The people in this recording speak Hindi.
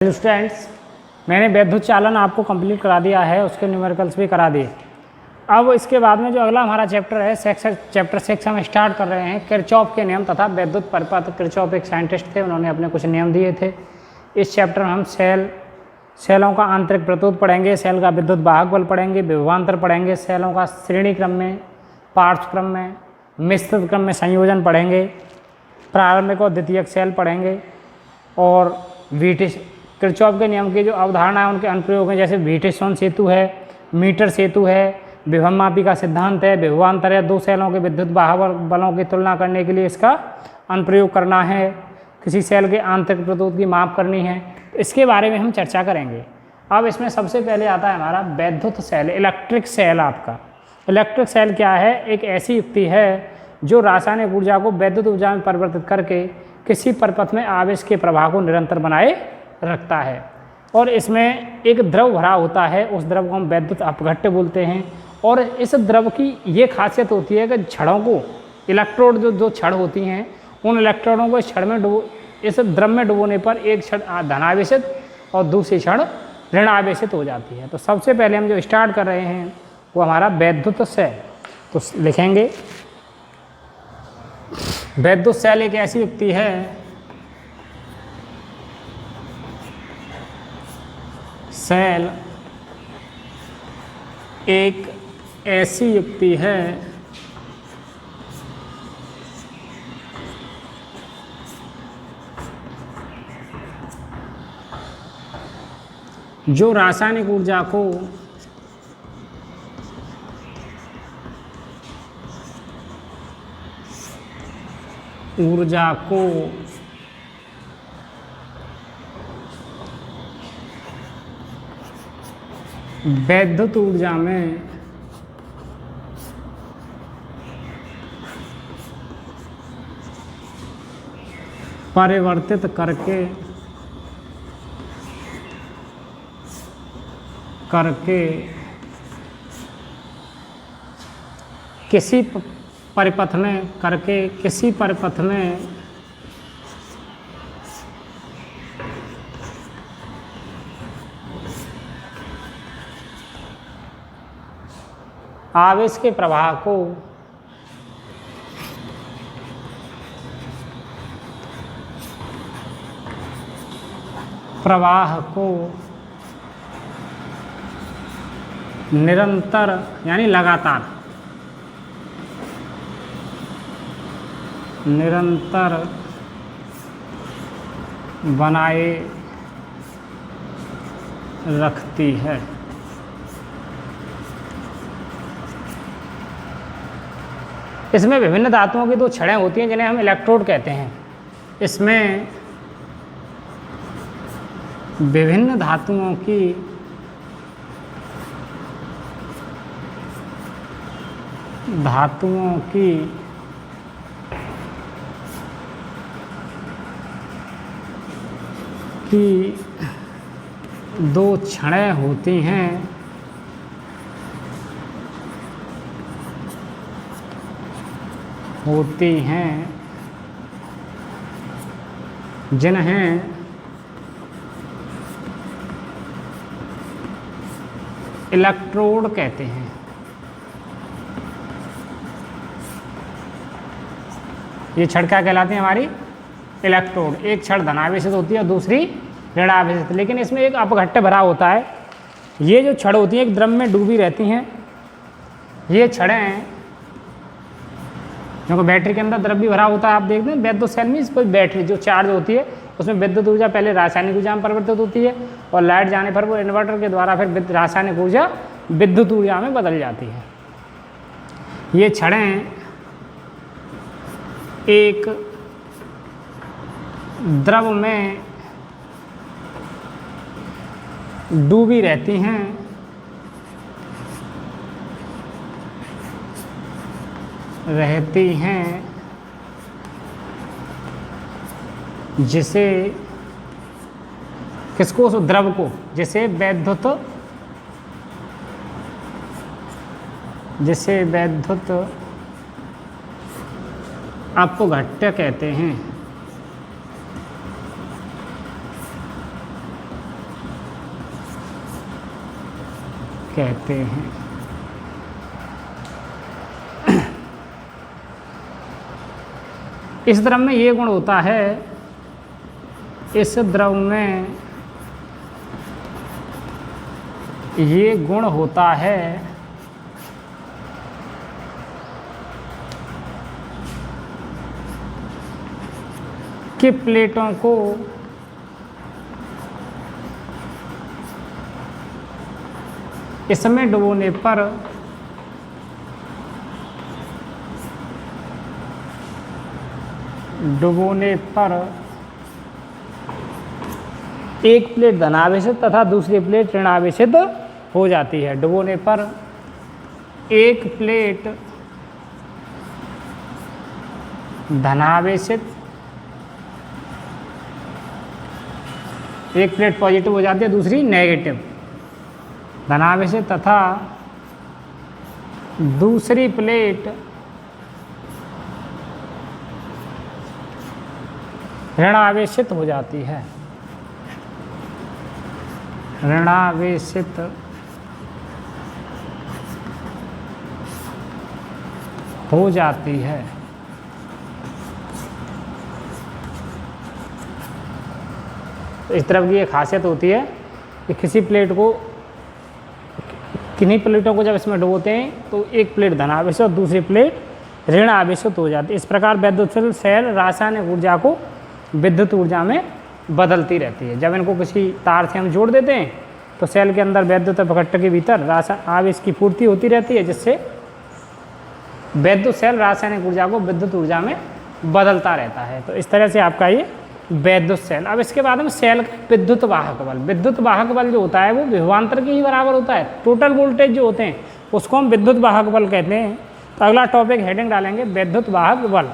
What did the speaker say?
स्टूडेंट्स, मैंने वैद्युत चालन आपको कंप्लीट करा दिया है, उसके न्यूमेरिकल्स भी करा दिए। अब इसके बाद में जो अगला हमारा चैप्टर है चैप्टर 6 हम स्टार्ट कर रहे हैं किरचॉफ के नियम तथा वैद्युत परिपथ। किरचॉफ एक साइंटिस्ट थे, उन्होंने अपने कुछ नियम दिए थे। इस चैप्टर में हम सेलों का आंतरिक प्रत्युत पढ़ेंगे, सेल का विद्युत वाहक बल पढ़ेंगे, विभवांतर पढ़ेंगे, सेलों का श्रेणी क्रम में, पार्श्व क्रम में, मिश्रित क्रम में संयोजन पढ़ेंगे, प्रारंभिक और द्वितीयक सेल पढ़ेंगे और किरचॉफ के नियम की जो अवधारणा है उनके अनुप्रयोग हैं, जैसे व्हीटिस्टोन सेतु है, मीटर सेतु है, विभवमापी का सिद्धांत है, विभवांतर है, दो सेलों के विद्युत वाहक बलों की तुलना करने के लिए इसका अनुप्रयोग करना है, किसी सेल के आंतरिक प्रत्युत की माप करनी है, इसके बारे में हम चर्चा करेंगे। अब इसमें सबसे पहले आता है हमारा वैद्युत सेल, इलेक्ट्रिक सेल। आपका इलेक्ट्रिक सेल क्या है? एक ऐसी युक्ति है जो रासायनिक ऊर्जा को वैद्युत ऊर्जा में परिवर्तित करके किसी परिपथ में आवेश के प्रवाह को निरंतर बनाए रखता है। और इसमें एक द्रव भरा होता है, उस द्रव को हम वैद्युत अपघट्य बोलते हैं। और इस द्रव की ये खासियत होती है कि छड़ों को, इलेक्ट्रोड जो छड़ होती हैं, उन इलेक्ट्रोडों को इस द्रव में डुबोने पर एक छड़ धनावेशित और दूसरी छड़ ऋण आवेशित हो जाती है। तो सबसे पहले हम जो स्टार्ट कर रहे हैं वो हमारा वैद्युत सेल। तो लिखेंगे वैद्युत सेल एक ऐसी युक्ति है, सेल एक ऐसी युक्ति है जो रासायनिक ऊर्जा को वैद्युत ऊर्जा में परिवर्तित करके किसी परिपथ में आवेश के प्रवाह को निरंतर यानी लगातार बनाए रखती है। इसमें विभिन्न धातुओं की दो छड़ें होती हैं जिन्हें हम इलेक्ट्रोड कहते हैं। इसमें विभिन्न धातुओं की दो छड़ें होती हैं जिन्हें इलेक्ट्रोड कहते हैं। ये छड़ क्या कहलाती है? हमारी इलेक्ट्रोड। एक छड़ धनावेशित होती है और दूसरी ऋणावेशित, लेकिन इसमें एक अपघट्य भरा होता है। ये जो छड़ होती है एक द्रव में डूबी रहती हैं। ये छड़ें, क्योंकि बैटरी के अंदर द्रव भी भरा होता है, आप देखते हैं वैद्युत सेल में कोई बैटरी जो चार्ज होती है उसमें विद्युत ऊर्जा पहले रासायनिक ऊर्जा में परिवर्तित होती है और लाइट जाने पर वो इन्वर्टर के द्वारा फिर रासायनिक ऊर्जा विद्युत ऊर्जा में बदल जाती है। ये छड़ें एक द्रव में डूबी रहती हैं जिसे किसको? उस द्रव को, जिसे वैद्युत अपघट्य कहते हैं। कहते हैं। इस द्रव में ये गुण होता है, इस द्रव में ये गुण होता है कि प्लेटों को इसमें डुबोने पर एक प्लेट धनावेशित तथा दूसरी प्लेट ऋणावेशित हो जाती है। डुबोने पर एक प्लेट धनावेशित, एक प्लेट पॉजिटिव हो जाती है, दूसरी नेगेटिव। धनावेशित तथा दूसरी प्लेट ऋणावेशित हो जाती है। ऋणावेशित हो जाती है। तो इस तरह की ये खासियत होती है कि किसी प्लेट को, किन्हीं प्लेटों को जब इसमें डुबोते हैं तो एक प्लेट धनावेशित और दूसरी प्लेट ऋण आवेशित हो जाती है। इस प्रकार वैद्युत सेल रासायनिक ऊर्जा को विद्युत ऊर्जा में बदलती रहती है। जब इनको किसी तार से हम जोड़ देते हैं तो सेल के अंदर वैद्युत अपघट्ट के भीतर आवेश की पूर्ति होती रहती है, जिससे वैद्युत सेल रासायनिक ऊर्जा को विद्युत ऊर्जा में बदलता रहता है। तो इस तरह से आपका ये वैद्युत सेल। अब इसके बाद में सेल का विद्युत वाहक बल। विद्युत वाहक बल जो होता है वो विभवांतर के ही बराबर होता है। टोटल वोल्टेज जो होते हैं उसको हम विद्युत वाहक बल कहते हैं। तो अगला टॉपिक हेडिंग डालेंगे विद्युत वाहक बल।